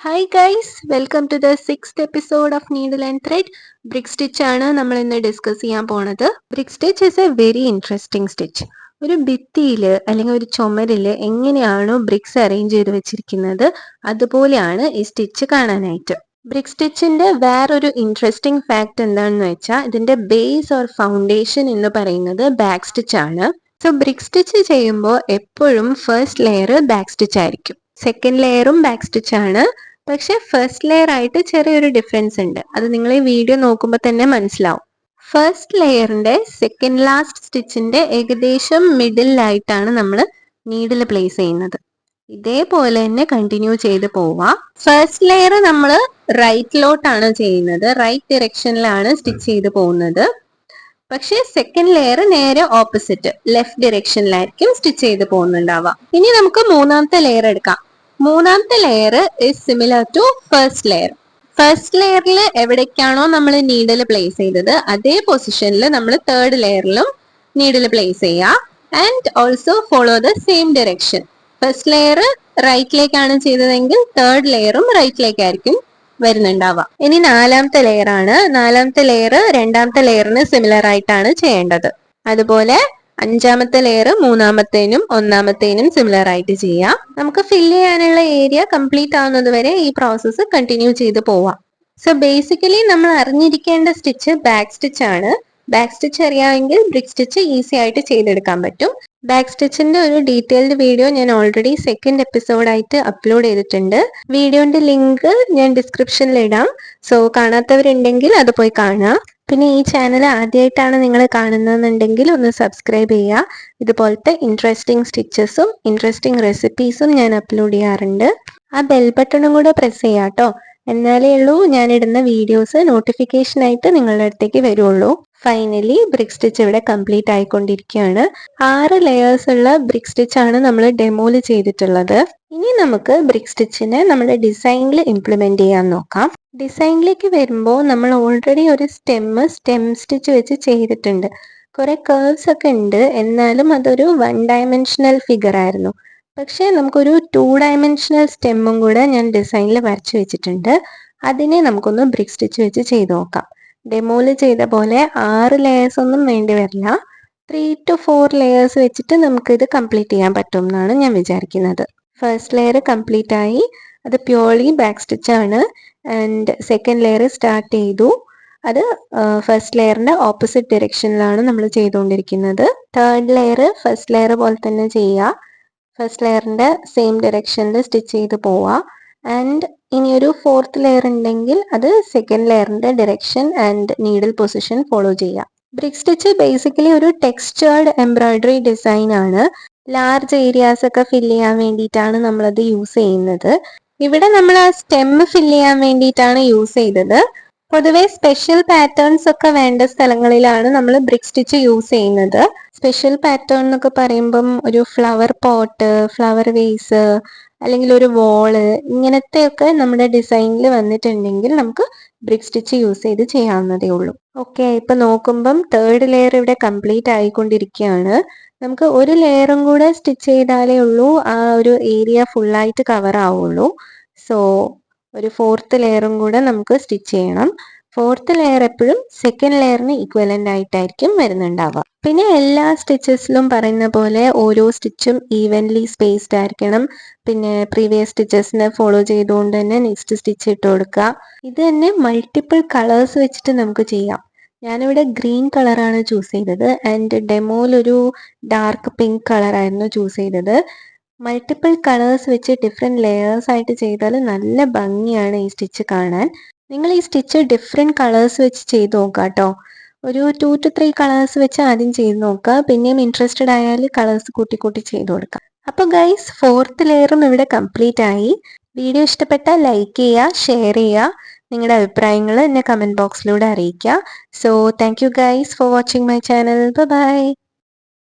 Hi guys, welcome to the 6th episode of needle and thread. Brick stitch ആണ് നമ്മൾ ഇന്ന് discuss ചെയ്യാൻ പോണത്. Brick stitch is a very interesting stitch. ഒരു ഭിത്തിയിൽ അല്ലെങ്കിൽ ഒരു ചുമരിൽ എങ്ങനെയാണോ ബ്രിക്സ് അറേഞ്ച് ചെയ്ത് വെച്ചിരിക്കുന്നത് അതുപോലെയാണ് ഈ സ്റ്റിച്ച് കാണാനായിട്ട്. ബ്രിക് സ്റ്റിച്ചിന്റെ വേറൊരു ഇൻട്രസ്റ്റിംഗ് ഫാക്ട് എന്താണെന്ന് വെച്ചാൽ ഇതിന്റെ ബേസ് ഓർ ഫൗണ്ടേഷൻ എന്ന് പറയുന്നത് ബാക്ക് സ്റ്റിച്ച് ആണ്. സോ ബ്രിക് സ്റ്റിച്ച് ചെയ്യുമ്പോൾ എപ്പോഴും ഫസ്റ്റ് ലെയർ ബാക്ക് സ്റ്റിച്ച് ആയിരിക്കും, സെക്കൻഡ് ലെയറും ബാക്ക് സ്റ്റിച്ച് ആണ്. പക്ഷെ ഫസ്റ്റ് ലെയർ ആയിട്ട് ചെറിയൊരു ഡിഫറൻസ് ഉണ്ട്. അത് നിങ്ങൾ ഈ വീഡിയോ നോക്കുമ്പോൾ തന്നെ മനസ്സിലാവും. ഫസ്റ്റ് ലെയറിന്റെ സെക്കൻഡ് ലാസ്റ്റ് സ്റ്റിച്ചിന്റെ ഏകദേശം മിഡിലായിട്ടാണ് നമ്മൾ നീഡിൽ പ്ലേസ് ചെയ്യുന്നത്. ഇതേപോലെ തന്നെ കണ്ടിന്യൂ ചെയ്ത് പോവാം. ഫസ്റ്റ് ലെയർ നമ്മൾ റൈറ്റിലോട്ടാണ് ചെയ്യുന്നത്, റൈറ്റ് ഡിറക്ഷനിലാണ് സ്റ്റിച്ച് ചെയ്ത് പോകുന്നത്. പക്ഷെ സെക്കൻഡ് ലെയർ നേരെ ഓപ്പോസിറ്റ് ലെഫ്റ്റ് ഡിറക്ഷനിലായിരിക്കും സ്റ്റിച്ച് ചെയ്ത് പോകുന്നുണ്ടാവുക. ഇനി നമുക്ക് മൂന്നാമത്തെ ലെയർ എടുക്കാം. മൂന്നാമത്തെ layer is similar to first layer. First ലെയറിൽ എവിടേക്കാണോ നമ്മൾ നീഡിൽ പ്ലേസ് ചെയ്തത് അതേ പൊസിഷനിൽ നമ്മൾ തേർഡ് ലെയറിലും നീഡിൽ പ്ലേസ് ചെയ്യുക. And also follow the same direction. First layer റൈറ്റിലേക്കാണ് ചെയ്തതെങ്കിൽ തേർഡ് ലെയറും റൈറ്റിലേക്കായിരിക്കും വരുന്നുണ്ടാവുക. ഇനി നാലാമത്തെ ലെയർ ആണ്. നാലാമത്തെ ലെയർ രണ്ടാമത്തെ ലെയറിന് സിമിലർ ആയിട്ടാണ് ചെയ്യേണ്ടത്. അതുപോലെ അഞ്ചാമത്തെ ലെയർ മൂന്നാമത്തേനും ഒന്നാമത്തേനും സിമിലർ ആയിട്ട് ചെയ്യാം. നമുക്ക് ഫില്ല് ചെയ്യാനുള്ള ഏരിയ കംപ്ലീറ്റ് ആവുന്നത് വരെ ഈ പ്രോസസ്സ് കണ്ടിന്യൂ ചെയ്ത് പോവാം. സോ ബേസിക്കലി നമ്മൾ അറിഞ്ഞിരിക്കേണ്ട സ്റ്റിച്ച് ബാക്ക് സ്റ്റിച്ച് ആണ്. ബാക്ക് സ്റ്റിച്ച് അറിയാമെങ്കിൽ ബ്രിക് സ്റ്റിച്ച് ഈസി ആയിട്ട് ചെയ്തെടുക്കാൻ പറ്റും. ബാക്ക് സ്റ്റിച്ചിന്റെ ഒരു ഡീറ്റെയിൽഡ് വീഡിയോ ഞാൻ ഓൾറെഡി സെക്കൻഡ് എപ്പിസോഡായിട്ട് അപ്ലോഡ് ചെയ്തിട്ടുണ്ട്. വീഡിയോന്റെ ലിങ്ക് ഞാൻ ഡിസ്ക്രിപ്ഷനിൽ ഇടാം. സോ കാണാത്തവരുണ്ടെങ്കിൽ അത് പോയി കാണാം. പിന്നെ ഈ ചാനൽ ആദ്യമായിട്ടാണ് നിങ്ങൾ കാണുന്നതെന്നുണ്ടെങ്കിൽ ഒന്ന് സബ്സ്ക്രൈബ് ചെയ്യുക. ഇതുപോലത്തെ ഇൻട്രസ്റ്റിംഗ് സ്റ്റിച്ചസും ഇൻട്രസ്റ്റിംഗ് റെസിപ്പീസും ഞാൻ അപ്ലോഡ് ചെയ്യാറുണ്ട്. ആ ബെൽ ബട്ടണും കൂടെ പ്രസ് ചെയ്യാം കേട്ടോ. എന്നാലേ ഉള്ളൂ ഞാൻ ഇടുന്ന വീഡിയോസ് നോട്ടിഫിക്കേഷൻ ആയിട്ട് നിങ്ങളുടെ അടുത്തേക്ക് വരുള്ളൂ. ഫൈനലി ബ്രിക് സ്റ്റിച്ച് ഇവിടെ കംപ്ലീറ്റ് ആയിക്കൊണ്ടിരിക്കുകയാണ്. 6 ലെയേഴ്സ് ഉള്ള ബ്രിക് സ്റ്റിച്ച് ആണ് നമ്മൾ ഡെമോയിൽ ചെയ്തിട്ടുള്ളത്. ഇനി നമുക്ക് ബ്രിക് സ്റ്റിച്ചിനെ നമ്മുടെ ഡിസൈനിൽ ഇംപ്ലിമെന്റ് ചെയ്യാൻ നോക്കാം. ഡിസൈനിലേക്ക് വരുമ്പോൾ നമ്മൾ ഓൾറെഡി ഒരു സ്റ്റെം സ്റ്റിച്ച് വെച്ച് ചെയ്തിട്ടുണ്ട്. കുറെ കേർവ്സ് ഒക്കെ ഉണ്ട്, എന്നാലും അതൊരു 1 ഡയമെൻഷണൽ ഫിഗർ ആയിരുന്നു. പക്ഷെ നമുക്കൊരു 2 ഡയമെൻഷണൽ സ്റ്റെമ്മും കൂടെ ഞാൻ ഡിസൈനിൽ വരച്ചു വെച്ചിട്ടുണ്ട്. അതിനെ നമുക്കൊന്ന് ബ്രിക് സ്റ്റിച്ച് വെച്ച് ചെയ്ത് നോക്കാം. ഡെമോയിൽ ചെയ്ത പോലെ 6 ലെയേഴ്സ് ഒന്നും വേണ്ടി വരില്ല. 3 to 4 ലെയേഴ്സ് വെച്ചിട്ട് നമുക്കിത് കംപ്ലീറ്റ് ചെയ്യാൻ പറ്റും എന്നാണ് ഞാൻ വിചാരിക്കുന്നത്. ഫസ്റ്റ് ലെയർ കംപ്ലീറ്റ് ആയി, അത് പ്യോർലി ബാക്ക് സ്റ്റിച്ച് ആണ്. ആൻഡ് സെക്കൻഡ് ലെയർ സ്റ്റാർട്ട് ചെയ്തു. അത് ഫസ്റ്റ് ലെയറിന്റെ ഓപ്പോസിറ്റ് ഡിറക്ഷനിലാണ് നമ്മൾ ചെയ്തുകൊണ്ടിരിക്കുന്നത്. തേർഡ് ലെയർ ഫസ്റ്റ് ലെയർ പോലെ തന്നെ ചെയ്യുക. ഫസ്റ്റ് ലെയറിന്റെ സെയിം ഡിറക്ഷനിൽ സ്റ്റിച്ച് ചെയ്ത് പോവുക. ആൻഡ് ഇനി ഒരു ഫോർത്ത് ലെയർ ഉണ്ടെങ്കിൽ അത് സെക്കൻഡ് ലെയറിന്റെ direction and needle position follow ചെയ്യുക. ബ്രിക് സ്റ്റിച്ച് ബേസിക്കലി ഒരു ടെക്സ്ചേർഡ് എംബ്രോയിഡറി ഡിസൈൻ ആണ്. ലാർജ് ഏരിയാസ് ഒക്കെ ഫില്ല് ചെയ്യാൻ വേണ്ടിയിട്ടാണ് നമ്മളത് യൂസ് ചെയ്യുന്നത്. ഇവിടെ നമ്മൾ ആ സ്റ്റെം ഫില്ല് ചെയ്യാൻ വേണ്ടിയിട്ടാണ് യൂസ് ചെയ്തത്. പൊതുവെ സ്പെഷ്യൽ പാറ്റേൺസ് ഒക്കെ വേണ്ട സ്ഥലങ്ങളിലാണ് നമ്മൾ ബ്രിക് സ്റ്റിച്ച് യൂസ് ചെയ്യുന്നത്. സ്പെഷ്യൽ പാറ്റേൺ എന്നൊക്കെ പറയുമ്പം ഒരു ഫ്ലവർ പോട്ട്, ഫ്ലവർ വേസ്, അല്ലെങ്കിൽ ഒരു വോള്, ഇങ്ങനത്തെ ഒക്കെ നമ്മുടെ ഡിസൈനിൽ വന്നിട്ടുണ്ടെങ്കിൽ നമുക്ക് ബ്രിക് സ്റ്റിച്ച് യൂസ് ചെയ്ത് ചെയ്യാവുന്നതേ ഉള്ളൂ. ഓക്കെ, ഇപ്പൊ നോക്കുമ്പം തേർഡ് ലെയർ ഇവിടെ കംപ്ലീറ്റ് ആയിക്കൊണ്ടിരിക്കുകയാണ്. നമുക്ക് ഒരു ലെയറും കൂടെ സ്റ്റിച്ച് ചെയ്താലേ ഉള്ളൂ ആ ഒരു ഏരിയ ഫുള്ളായിട്ട് കവർ ആവുള്ളൂ. സോ ഒരു ഫോർത്ത് ലെയറും കൂടെ നമുക്ക് സ്റ്റിച്ച് ചെയ്യണം. ഫോർത്ത് ലെയർ എപ്പോഴും സെക്കൻഡ് ലെയറിന് ഈക്വലന്റ് ആയിട്ടായിരിക്കും വരുന്നുണ്ടാവുക. പിന്നെ എല്ലാ സ്റ്റിച്ചസിലും പറയുന്ന പോലെ ഓരോ സ്റ്റിച്ചും ഈവൻലി സ്പേസ്ഡ് ആയിരിക്കണം. പിന്നെ പ്രീവിയസ് സ്റ്റിച്ചസിനെ ഫോളോ ചെയ്തുകൊണ്ട് തന്നെ നെക്സ്റ്റ് സ്റ്റിച്ച് ഇട്ട് കൊടുക്കുക. ഇത് തന്നെ മൾട്ടിപ്പിൾ കളേഴ്സ് വെച്ചിട്ട് നമുക്ക് ചെയ്യാം. ഞാനിവിടെ ഗ്രീൻ കളറാണ് ചൂസ് ചെയ്തത്. ആൻഡ് ഡെമോയിലൊരു ഡാർക്ക് പിങ്ക് കളറായിരുന്നു ചൂസ് ചെയ്തത്. മൾട്ടിപ്പിൾ കളേഴ്സ് വെച്ച് ഡിഫറെൻറ്റ് ലെയേഴ്സ് ആയിട്ട് ചെയ്താൽ നല്ല ഭംഗിയാണ് ഈ സ്റ്റിച്ച് കാണാൻ. നിങ്ങൾ ഈ സ്റ്റിച്ച് ഡിഫറെൻറ്റ് കളേഴ്സ് വെച്ച് ചെയ്ത് നോക്കുക കേട്ടോ. ഒരു 2 to 3 കളേഴ്സ് വെച്ച് ആദ്യം ചെയ്ത് നോക്കുക. പിന്നെയും ഇൻട്രസ്റ്റഡ് ആയാൽ കളേഴ്സ് കൂട്ടി കൂട്ടി ചെയ്ത് കൊടുക്കാം. അപ്പോൾ ഗൈസ്, ഫോർത്ത് ലെയറും ഇവിടെ കംപ്ലീറ്റ് ആയി. വീഡിയോ ഇഷ്ടപ്പെട്ടാൽ ലൈക്ക് ചെയ്യുക, ഷെയർ ചെയ്യുക. നിങ്ങളുടെ അഭിപ്രായങ്ങൾ എന്നെ കമൻറ്റ് ബോക്സിലൂടെ അറിയിക്കുക. So thank you guys for watching my channel. By.